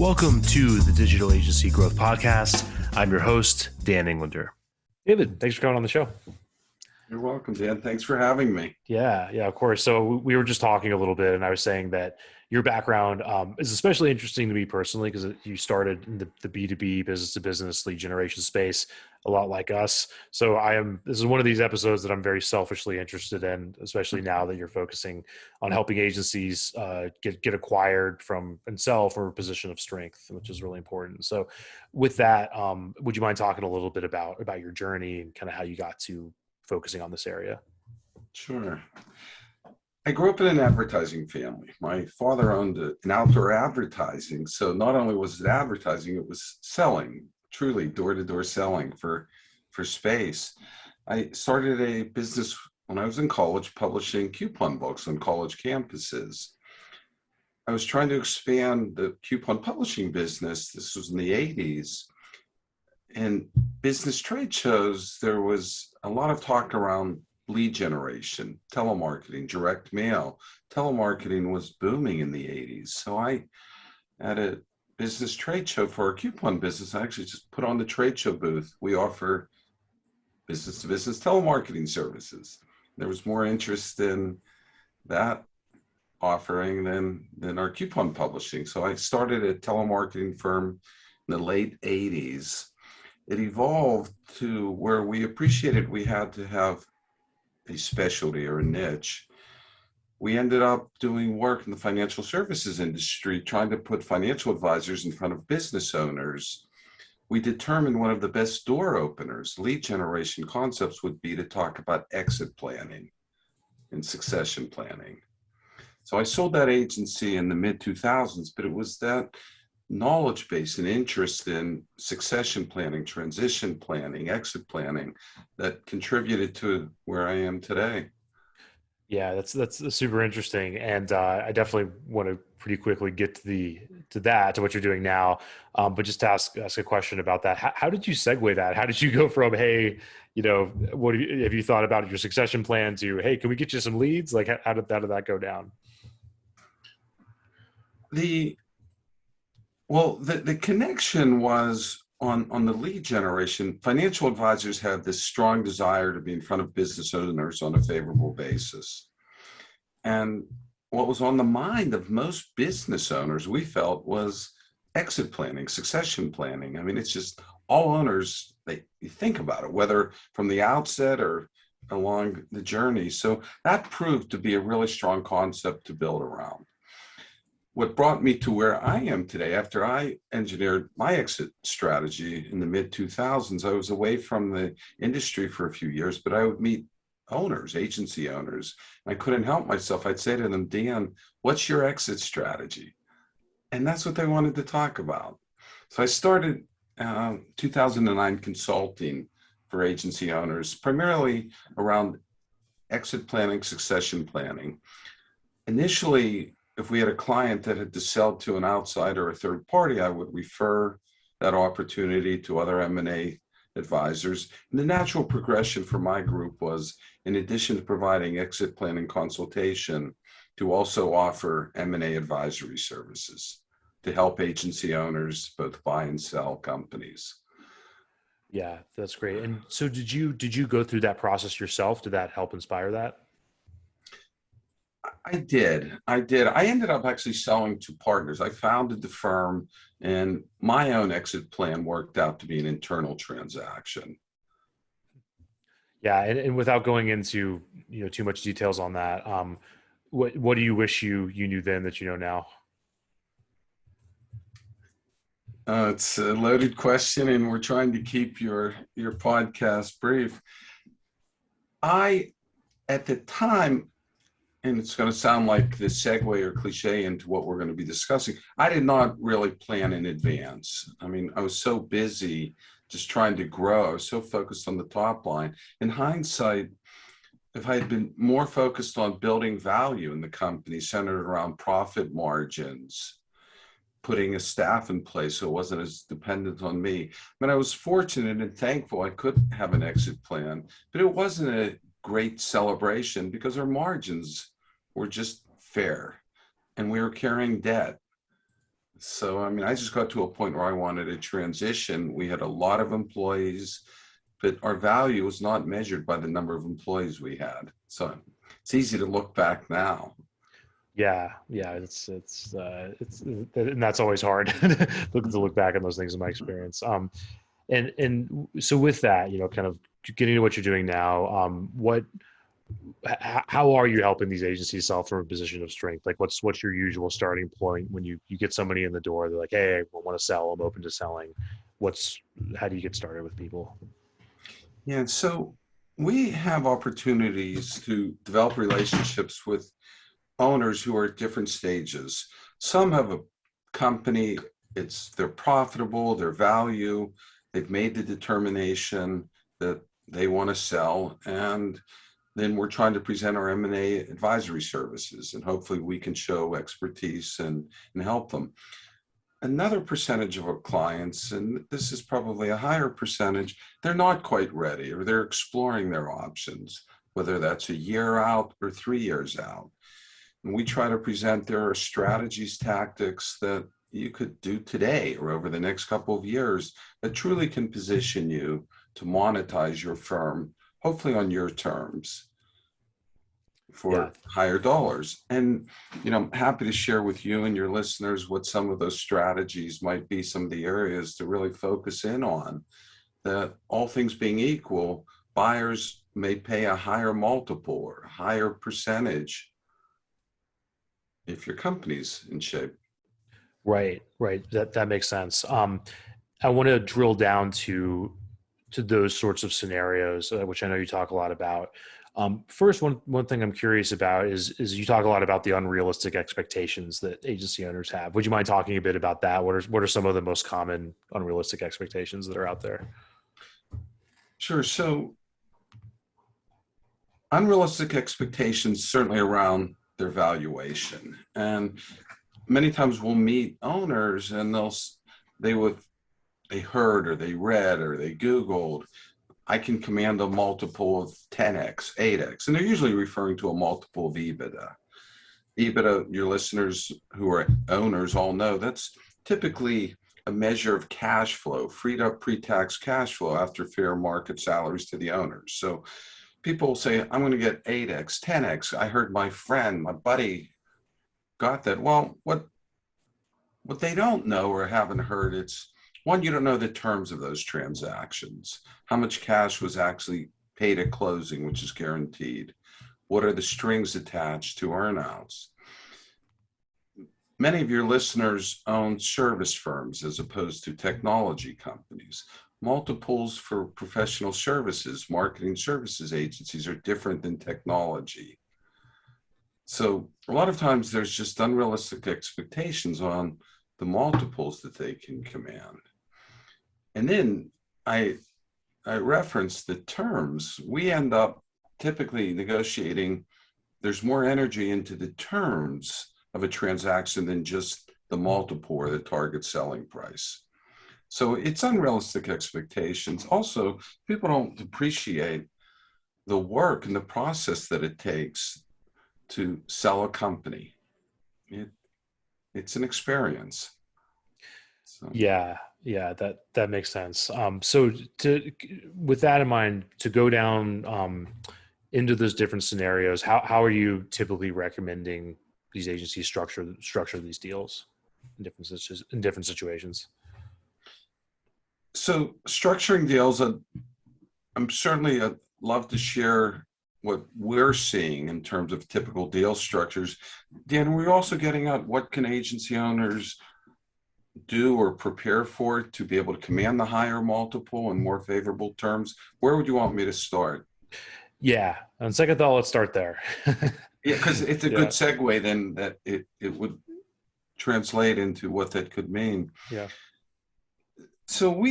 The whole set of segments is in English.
Welcome to the Digital Agency Growth Podcast. I'm your host, Dan Englander. David, thanks for coming on the show. You're welcome, Dan. Thanks for having me. Yeah, of course. So we were just talking a little bit, and I was saying that your background is especially interesting to me personally because you started in the B2B, business-to-business lead generation space, a lot like us. So this is one of these episodes that I'm very selfishly interested in, especially now that you're focusing on helping agencies get acquired from and sell from a position of strength, which is really important. So with that, would you mind talking a little bit about your journey and kind of how you got to focusing on this area? Sure. I grew up in an advertising family. My father owned an outdoor advertising. So not only was it advertising, it was selling, truly door-to-door selling for space. I started a business when I was in college, publishing coupon books on college campuses. I was trying to expand the coupon publishing business. This was in the 80s. In business trade shows, there was a lot of talk around lead generation, telemarketing, direct mail. Telemarketing was booming in the 80s. So I, at a business trade show for our coupon business, I actually just put on the trade show booth. We offer business-to-business telemarketing services. There was more interest in that offering than our coupon publishing. So I started a telemarketing firm in the late 80s. It evolved to where we appreciated we had to have a specialty or a niche. We ended up doing work in the financial services industry, trying to put financial advisors in front of business owners. We determined one of the best door openers, lead generation concepts, would be to talk about exit planning and succession planning. So I sold that agency in the mid-2000s, but it was that knowledge base and interest in succession planning, transition planning, exit planning that contributed to where I am today. Yeah, that's super interesting, and I definitely want to pretty quickly get to what you're doing now. But just to ask a question about that, how did you segue that? How did you go from what have you thought about your succession plan to hey, can we get you some leads? Like how did that go down? The connection was on the lead generation. Financial advisors have this strong desire to be in front of business owners on a favorable basis. And what was on the mind of most business owners, we felt, was exit planning, succession planning. I mean, it's just all owners, you think about it, whether from the outset or along the journey. So that proved to be a really strong concept to build around. What brought me to where I am today, after I engineered my exit strategy in the mid-2000s, I was away from the industry for a few years, but I would meet owners, agency owners. I couldn't help myself. I'd say to them, Dan, what's your exit strategy? And that's what they wanted to talk about. So I started 2009 consulting for agency owners, primarily around exit planning, succession planning. Initially, if we had a client that had to sell to an outsider or a third party, I would refer that opportunity to other M&A advisors. And the natural progression for my group was, in addition to providing exit planning consultation, to also offer M&A advisory services to help agency owners both buy and sell companies. Yeah, that's great. And so did you go through that process yourself? Did that help inspire that? I did. I ended up actually selling to partners. I founded the firm, and my own exit plan worked out to be an internal transaction. Yeah, and without going into too much details on that, what do you wish you knew then that you know now? It's a loaded question, and we're trying to keep your podcast brief. At the time, and it's going to sound like the segue or cliche into what we're going to be discussing, I did not really plan in advance. I mean, I was so busy just trying to grow. I was so focused on the top line. In hindsight, if I had been more focused on building value in the company centered around profit margins, putting a staff in place so it wasn't as dependent on me. I mean, I was fortunate and thankful I could have an exit plan, but it wasn't a great celebration because our margins were just fair and we were carrying debt. So, I mean, I just got to a point where I wanted to transition. We had a lot of employees, but our value was not measured by the number of employees we had. So it's easy to look back now. Yeah, yeah, it's and that's always hard to look back on those things in my experience. And so with that, kind of getting to what you're doing now, how are you helping these agencies sell from a position of strength? Like, what's your usual starting point when you get somebody in the door? They're like, hey, I want to sell. I'm open to selling. What's How do you get started with people? Yeah, so we have opportunities to develop relationships with owners who are at different stages. Some have a company, they're profitable, their value, they've made the determination that they want to sell, and then we're trying to present our M&A advisory services, and hopefully we can show expertise and help them. Another percentage of our clients, and this is probably a higher percentage, they're not quite ready or they're exploring their options, whether that's a year out or 3 years out. And we try to present there are strategies, tactics that you could do today or over the next couple of years that truly can position you to monetize your firm, hopefully on your terms Yeah, for higher dollars. And, I'm happy to share with you and your listeners what some of those strategies might be, some of the areas to really focus in on, that all things being equal, buyers may pay a higher multiple or a higher percentage if your company's in shape. right, right. That makes sense. I want to drill down to those sorts of scenarios, which I know you talk a lot about. First, one thing I'm curious about is you talk a lot about the unrealistic expectations that agency owners have. Would you mind talking a bit about that? What are some of the most common unrealistic expectations that are out there? Sure. So unrealistic expectations certainly around their valuation. And many times we'll meet owners and they would they heard or they read or they Googled, I can command a multiple of 10x, 8x. And they're usually referring to a multiple of EBITDA. EBITDA, your listeners who are owners all know that's typically a measure of cash flow, freed up pre-tax cash flow after fair market salaries to the owners. So people say, I'm going to get 8x, 10x. I heard my friend, my buddy got that. Well, what they don't know or haven't heard, it's one, you don't know the terms of those transactions. How much cash was actually paid at closing, which is guaranteed? What are the strings attached to earnouts? Many of your listeners own service firms as opposed to technology companies. Multiples for professional services, marketing services agencies are different than technology. So a lot of times there's just unrealistic expectations on the multiples that they can command. And then I I referenced the terms. We end up typically negotiating, there's more energy into the terms of a transaction than just the multiple or the target selling price. So it's unrealistic expectations. Also, people don't appreciate the work and the process that it takes to sell a company. It, it's an experience. So. Yeah, yeah, that makes sense. So to with that in mind, to go down into those different scenarios, how are you typically recommending these agencies structure these deals in different situations? So structuring deals, I'm certainly love to share what we're seeing in terms of typical deal structures. Dan, we're also getting at what can agency owners do or prepare for to be able to command the higher multiple and more favorable terms. Where would you want me to start? Yeah, on second thought, let's start there. Yeah, because it's a good Yeah, segue then that it would translate into what that could mean. yeah, So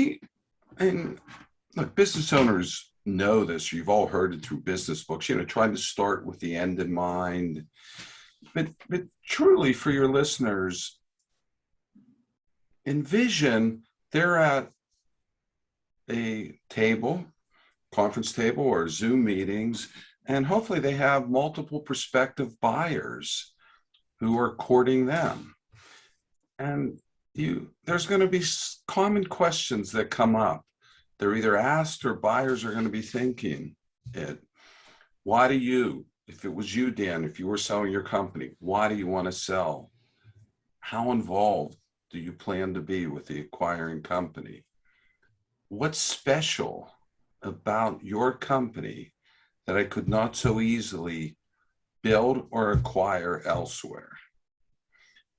and look, business owners know this. You've all heard it through business books, trying to start with the end in mind. But truly for your listeners, envision they're at a table, conference table or Zoom meetings, and hopefully they have multiple prospective buyers who are courting them. And there's going to be common questions that come up. They're either asked or buyers are going to be thinking it. Why do you, if it was you, Dan, if you were selling your company, why do you want to sell? How involved do you plan to be with the acquiring company? What's special about your company that I could not so easily build or acquire elsewhere?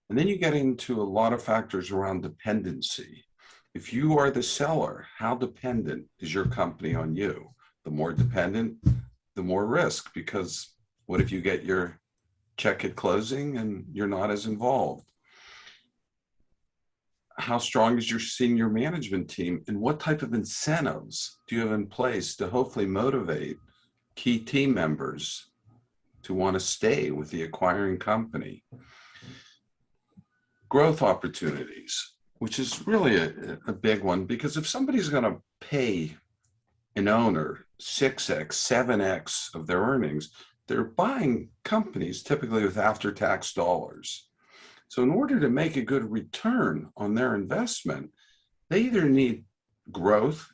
And then you get into a lot of factors around dependency. If you are the seller, how dependent is your company on you? The more dependent, the more risk, because what if you get your check at closing and you're not as involved? How strong is your senior management team, and what type of incentives do you have in place to hopefully motivate key team members to want to stay with the acquiring company? Growth opportunities, which is really a big one, because if somebody's going to pay an owner 6x, 7x of their earnings, they're buying companies typically with after-tax dollars. So in order to make a good return on their investment, they either need growth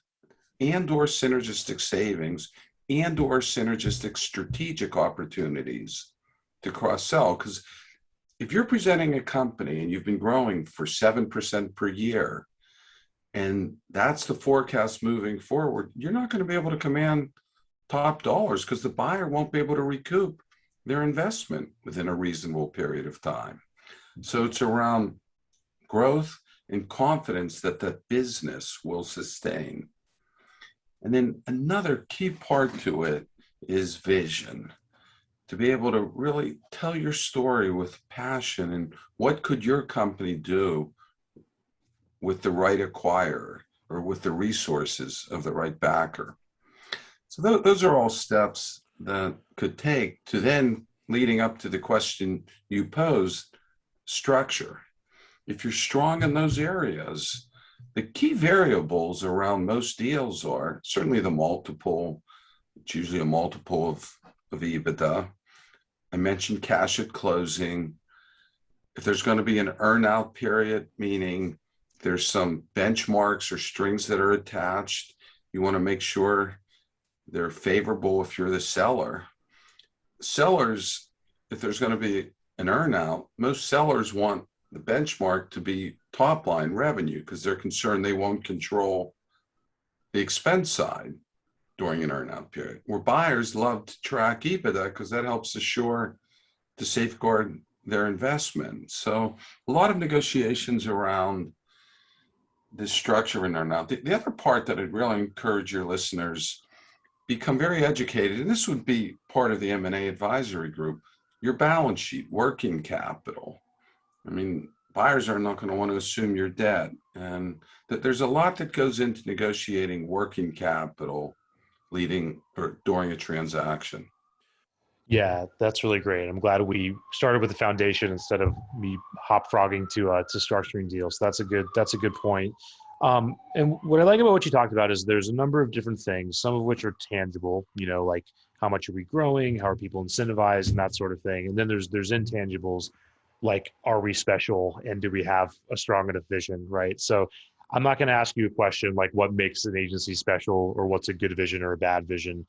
and or synergistic savings and or synergistic strategic opportunities to cross-sell. Because if you're presenting a company and you've been growing for 7% per year, and that's the forecast moving forward, you're not going to be able to command top dollars because the buyer won't be able to recoup their investment within a reasonable period of time. So it's around growth and confidence that the business will sustain. And then another key part to it is vision. To be able to really tell your story with passion and what could your company do with the right acquirer or with the resources of the right backer. So those are all steps that could take to then leading up to the question you posed, structure. If you're strong in those areas, the key variables around most deals are certainly the multiple. It's usually a multiple of EBITDA. I mentioned cash at closing. If there's going to be an earn-out period, meaning there's some benchmarks or strings that are attached, you want to make sure they're favorable if you're the seller. Sellers, if there's going to be an earn-out, most sellers want the benchmark to be top-line revenue because they're concerned they won't control the expense side during an earn-out period. Where buyers love to track EBITDA because that helps assure to safeguard their investment. So a lot of negotiations around this structure in earn-out. The other part that I'd really encourage your listeners become very educated, and this would be part of the M&A advisory group, your balance sheet, working capital. I mean, buyers are not going to want to assume your debt, and that there's a lot that goes into negotiating working capital leading or during a transaction. Yeah, that's really great. I'm glad we started with the foundation instead of me hop frogging to structuring deals. So that's a good point. And what I like about what you talked about is there's a number of different things, some of which are tangible, like how much are we growing, how are people incentivized, and that sort of thing. And then there's intangibles, like are we special and do we have a strong enough vision, right? So I'm not going to ask you a question like what makes an agency special or what's a good vision or a bad vision.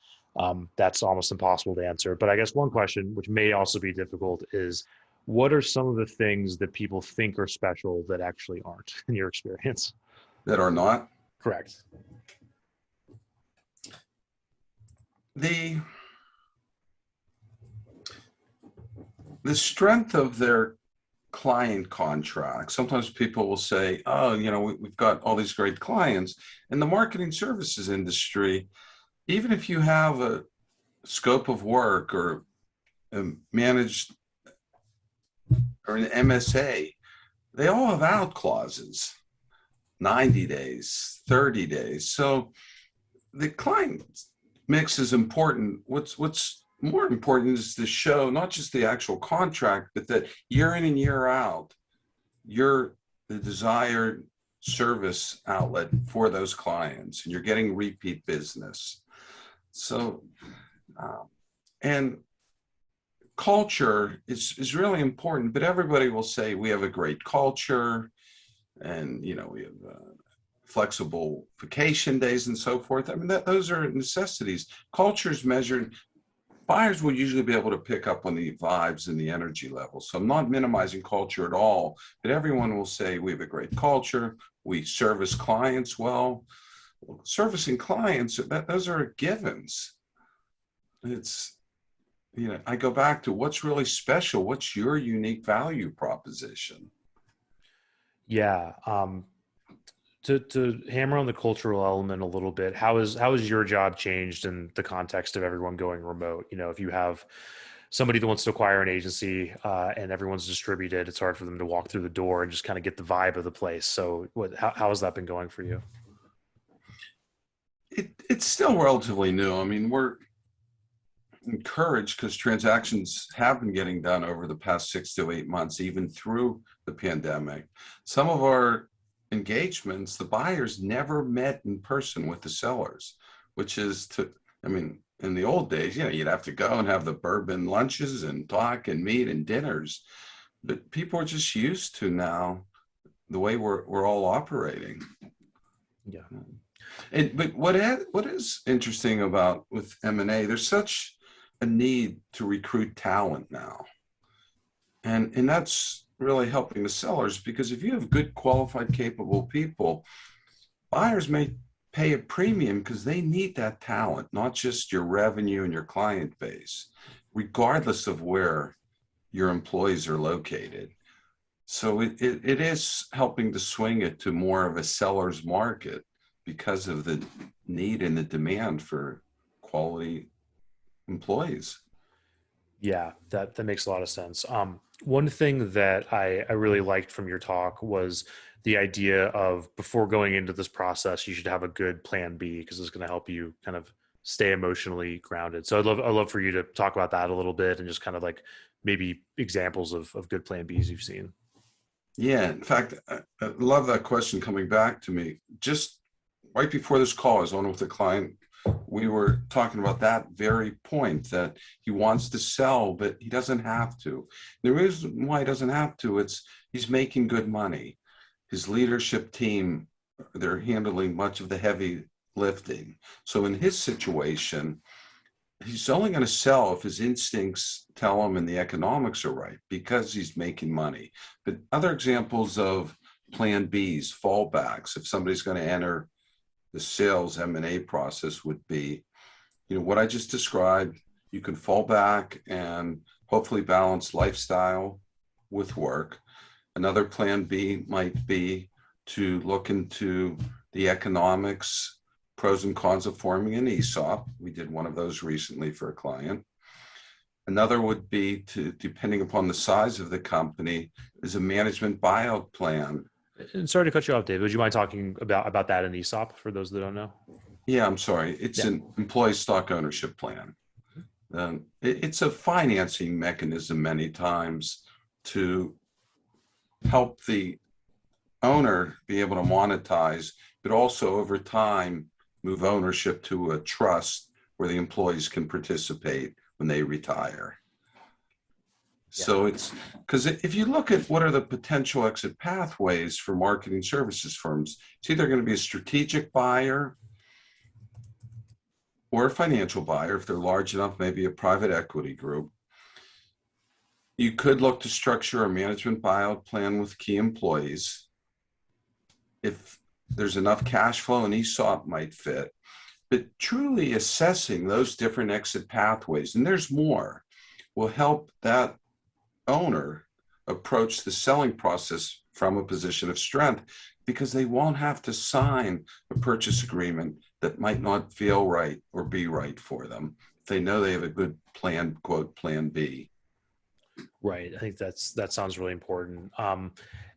That's almost impossible to answer. But I guess one question, which may also be difficult, is what are some of the things that people think are special that actually aren't in your experience? That are not. Correct. The strength of their client contract. Sometimes people will say, oh, we've got all these great clients. In the marketing services industry, even if you have a scope of work or a managed or an MSA, they all have out clauses, 90 days, 30 days. So the client mix is important. What's more important is to show not just the actual contract, but that year in and year out, you're the desired service outlet for those clients and you're getting repeat business. So, and culture is really important, but everybody will say we have a great culture. and we have flexible vacation days and so forth. I mean, those are necessities. Culture is measured. Buyers will usually be able to pick up on the vibes and the energy level. So I'm not minimizing culture at all, but everyone will say we have a great culture. We service clients well. Servicing clients, those are givens. It's, I go back to what's really special. What's your unique value proposition? Yeah. To hammer on the cultural element a little bit, how has your job changed in the context of everyone going remote? If you have somebody that wants to acquire an agency and everyone's distributed, it's hard for them to walk through the door and just kind of get the vibe of the place. So how has that been going for you? It's still relatively new. I mean, we're encouraged because transactions have been getting done over the past 6 to 8 months, even through the pandemic. Some of our engagements, the buyers never met in person with the sellers, which is I mean, in the old days, you'd have to go and have the bourbon lunches and talk and meet and dinners. But people are just used to now the way we're all operating. Yeah. But what is interesting about with M&A, there's such a need to recruit talent now. And that's really helping the sellers, because if you have good, qualified, capable people, buyers may pay a premium because they need that talent, not just your revenue and your client base, regardless of where your employees are located. So it is helping to swing it to more of a seller's market because of the need and the demand for quality employees. Yeah, that makes a lot of sense. One thing that I really liked from your talk was the idea of, before going into this process, you should have a good plan B, because it's going to help you kind of stay emotionally grounded. So I'd love for you to talk about that a little bit, and just kind of like maybe examples of good plan Bs you've seen. Yeah, in fact, I love that question coming back to me. Just right before this call, I was on with a client. We were talking about that very point, that he wants to sell, but he doesn't have to. The reason why he doesn't have to, he's making good money. His leadership team, they're handling much of the heavy lifting. So in his situation, he's only going to sell if his instincts tell him and the economics are right, because he's making money. But other examples of plan Bs, fallbacks, if somebody's going to enter the sales M&A process, would be, what I just described. You can fall back and hopefully balance lifestyle with work. Another plan B might be to look into the economics, pros and cons of forming an ESOP. We did one of those recently for a client. Another would be to, depending upon the size of the company, is a management buyout plan. And sorry to cut you off, David. Would you mind talking about that in ESOP for those that don't know? Yeah, I'm sorry. It's Yeah. an employee stock ownership plan. It's a financing mechanism many times to help the owner be able to monetize, but also over time move ownership to a trust where the employees can participate when they retire. Yeah. So it's because if you look at what are the potential exit pathways for marketing services firms, it's either going to be a strategic buyer or a financial buyer. If they're large enough, maybe a private equity group. You could look to structure a management buyout plan with key employees. If there's enough cash flow, an ESOP might fit. But truly assessing those different exit pathways, and there's more, will help that owner approach the selling process from a position of strength, because they won't have to sign a purchase agreement that might not feel right or be right for them. They know they have a good plan, quote, plan B. Right. I think that sounds really important.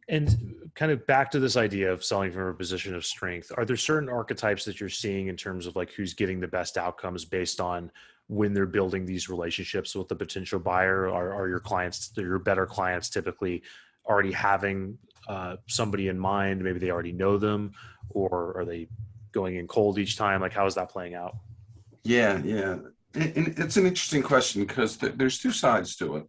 And kind of back to this idea of selling from a position of strength, are there certain archetypes that you're seeing in terms of like who's getting the best outcomes based on when they're building these relationships with the potential buyer? Are your clients, your better clients, typically already having somebody in mind? Maybe they already know them, or are they going in cold each time? Like, how is that playing out? Yeah. And it's an interesting question, because there's two sides to it.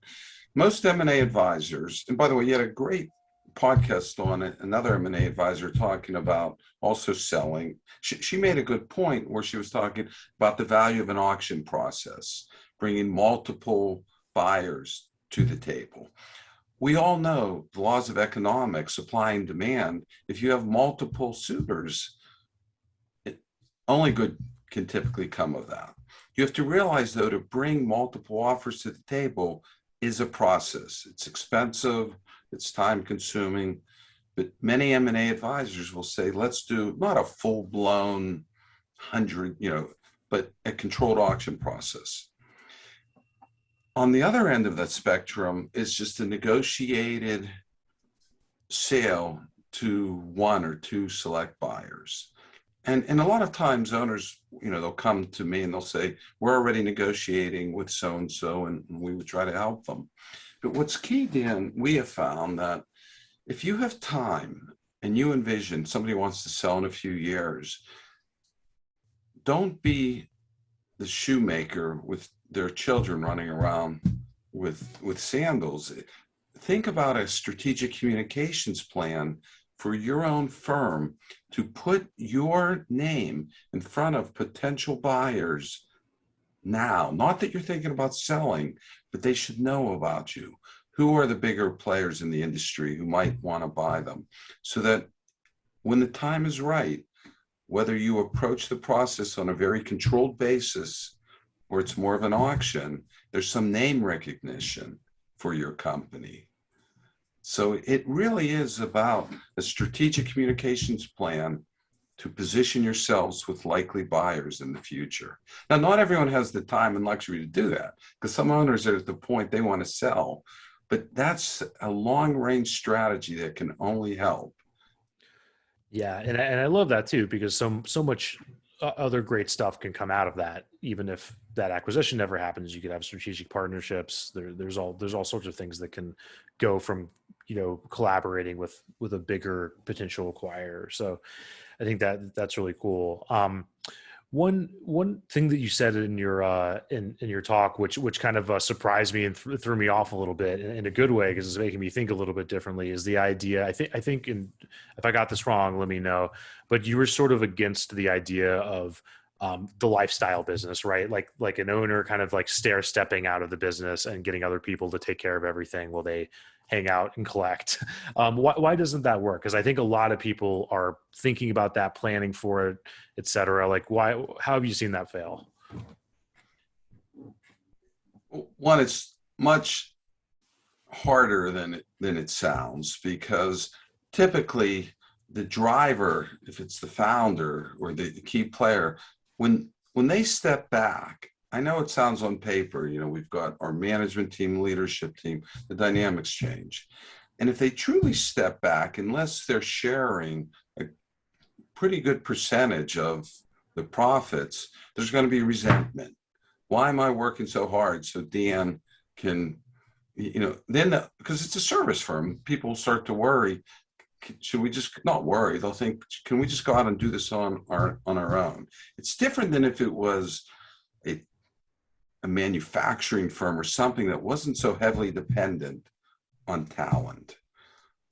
Most M&A advisors, and by the way, you had a great podcast on it, another M&A advisor talking about also selling. She made a good point where she was talking about the value of an auction process, bringing multiple buyers to the table. We all know the laws of economics, supply and demand. If you have multiple suitors, only good can typically come of that. You have to realize, though, to bring multiple offers to the table is a process. It's expensive, it's time consuming, but many M&A advisors will say, let's do not a full blown 100, but a controlled auction process. On the other end of that spectrum is just a negotiated sale to one or two select buyers. And a lot of times owners, they'll come to me and they'll say, we're already negotiating with so-and-so, and we would try to help them. But what's key, Dan, we have found that if you have time and you envision somebody wants to sell in a few years, don't be the shoemaker with their children running around with sandals. Think about a strategic communications plan for your own firm to put your name in front of potential buyers now. Not that you're thinking about selling, but they should know about you. Who are the bigger players in the industry who might want to buy them? So that when the time is right, whether you approach the process on a very controlled basis or it's more of an auction, there's some name recognition for your company. So it really is about a strategic communications plan to position yourselves with likely buyers in the future. Now, not everyone has the time and luxury to do that, because some owners are at the point they want to sell, but that's a long-range strategy that can only help. Yeah, and I love that too, because so much other great stuff can come out of that. Even if that acquisition never happens, you could have strategic partnerships. There's all sorts of things that can go from collaborating with a bigger potential acquirer. So I think that's really cool. One thing that you said in your in your talk, which kind of surprised me and threw me off a little bit in a good way, because it's making me think a little bit differently, is the idea. I think if I got this wrong, let me know. But you were sort of against the idea of the lifestyle business, right? Like an owner kind of like stepping out of the business and getting other people to take care of everything while they hang out and collect. Why doesn't that work? Because I think a lot of people are thinking about that, planning for it, et cetera. Like, how have you seen that fail? One, it's much harder than it sounds, because typically the driver, if it's the founder or the key player, when they step back, I know it sounds on paper, we've got our management team, leadership team, the dynamics change. And if they truly step back, unless they're sharing a pretty good percentage of the profits, there's going to be resentment. Why am I working so hard so Dan can, then because it's a service firm, people start to worry. Should we just not worry? They'll think, can we just go out and do this on our own? It's different than if it was a manufacturing firm or something that wasn't so heavily dependent on talent.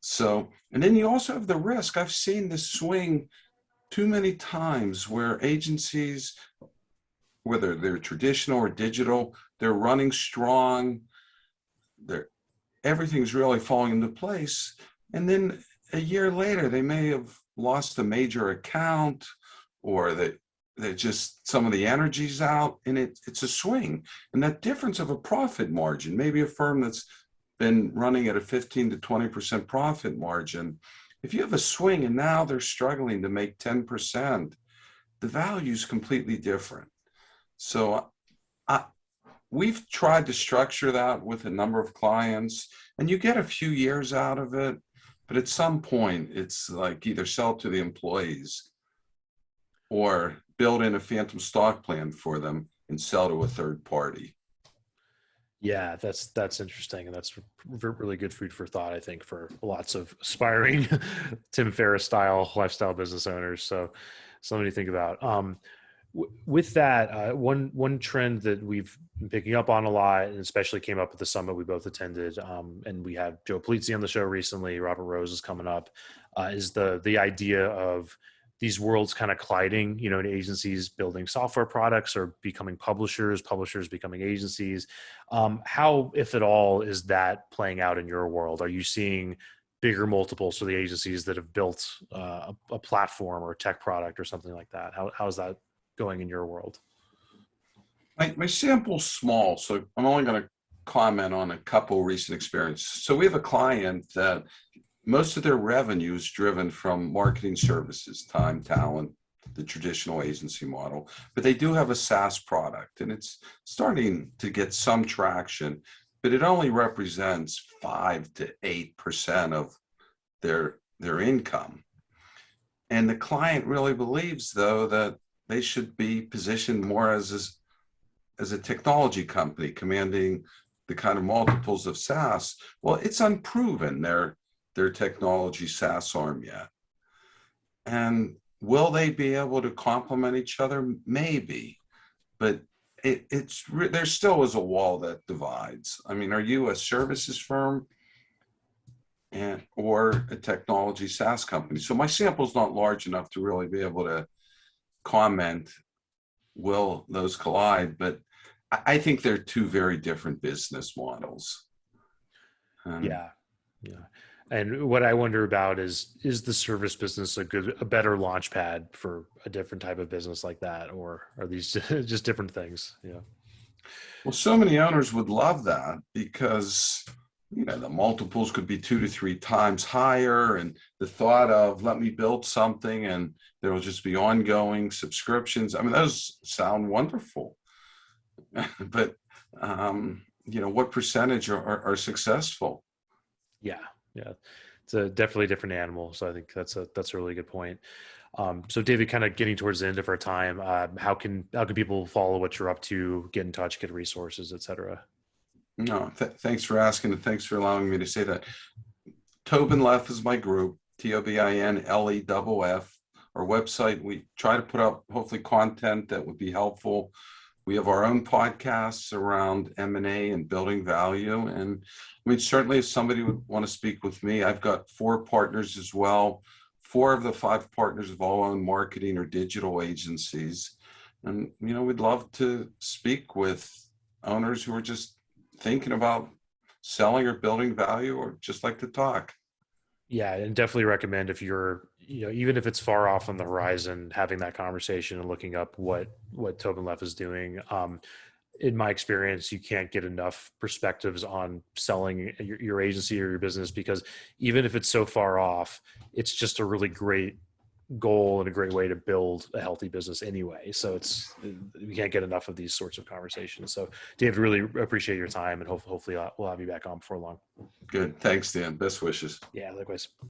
So, and then you also have the risk. I've seen this swing too many times where agencies, whether they're traditional or digital, they're running strong. Everything's really falling into place. And then a year later, they may have lost a major account, or they just, some of the energy's out, and it's a swing. And that difference of a profit margin, maybe a firm that's been running at a 15 to 20% profit margin, if you have a swing and now they're struggling to make 10%, the value is completely different. So we've tried to structure that with a number of clients, and you get a few years out of it, but at some point it's like either sell to the employees or build in a phantom stock plan for them and sell to a third party. Yeah, that's interesting, and that's really good food for thought, I think, for lots of aspiring Tim Ferriss style lifestyle business owners. So something to think about. With that, one trend that we've been picking up on a lot, and especially came up at the summit we both attended, and we had Joe Polizzi on the show recently. Robert Rose is coming up. Is the idea of these worlds kind of colliding? You know, in agencies building software products or becoming publishers, publishers becoming agencies. How, if at all, is that playing out in your world? Are you seeing bigger multiples for the agencies that have built a platform or a tech product or something like that? How's that going in your world? My sample's small, so I'm only going to comment on a couple recent experiences. So we have a client that most of their revenue is driven from marketing services, time, talent, the traditional agency model, but they do have a SaaS product and it's starting to get some traction, but it only represents 5 to 8% of their income. And the client really believes, though, that they should be positioned more as a technology company commanding the kind of multiples of SaaS. Well, it's unproven their technology SaaS arm yet. And will they be able to complement each other? Maybe, but there still is a wall that divides. I mean, are you a services firm or a technology SaaS company? So my sample's not large enough to really be able to comment, will those collide? But I think they're two very different business models. Yeah. Yeah. And what I wonder about is the service business a better launch pad for a different type of business like that? Or are these just different things? Yeah. Well, so many owners would love that because, the multiples could be 2 to 3 times higher. And the thought of, let me build something and there will just be ongoing subscriptions. I mean, those sound wonderful. But, what percentage are successful? Yeah. Yeah. It's a definitely different animal. So I think that's a really good point. So David, kind of getting towards the end of our time, how can people follow what you're up to, get in touch, get resources, et cetera? No, thanks for asking and thanks for allowing me to say that. Tobin Leff is my group, TOBINLEFF. Our website, we try to put up hopefully content that would be helpful. We have our own podcasts around M&A and building value. And I mean, certainly if somebody would want to speak with me, I've got 4 partners as well. 4 of the 5 partners have all owned marketing or digital agencies. And, we'd love to speak with owners who are just thinking about selling or building value or just like to talk. Yeah, and definitely recommend if you're, even if it's far off on the horizon, having that conversation and looking up what Tobin Leff is doing. In my experience, you can't get enough perspectives on selling your agency or your business, because even if it's so far off, it's just a really great goal and a great way to build a healthy business anyway. So we can't get enough of these sorts of conversations. So David, really appreciate your time, and hopefully we'll have you back on before long. Good. Thanks, Dan. Best wishes. Yeah, likewise.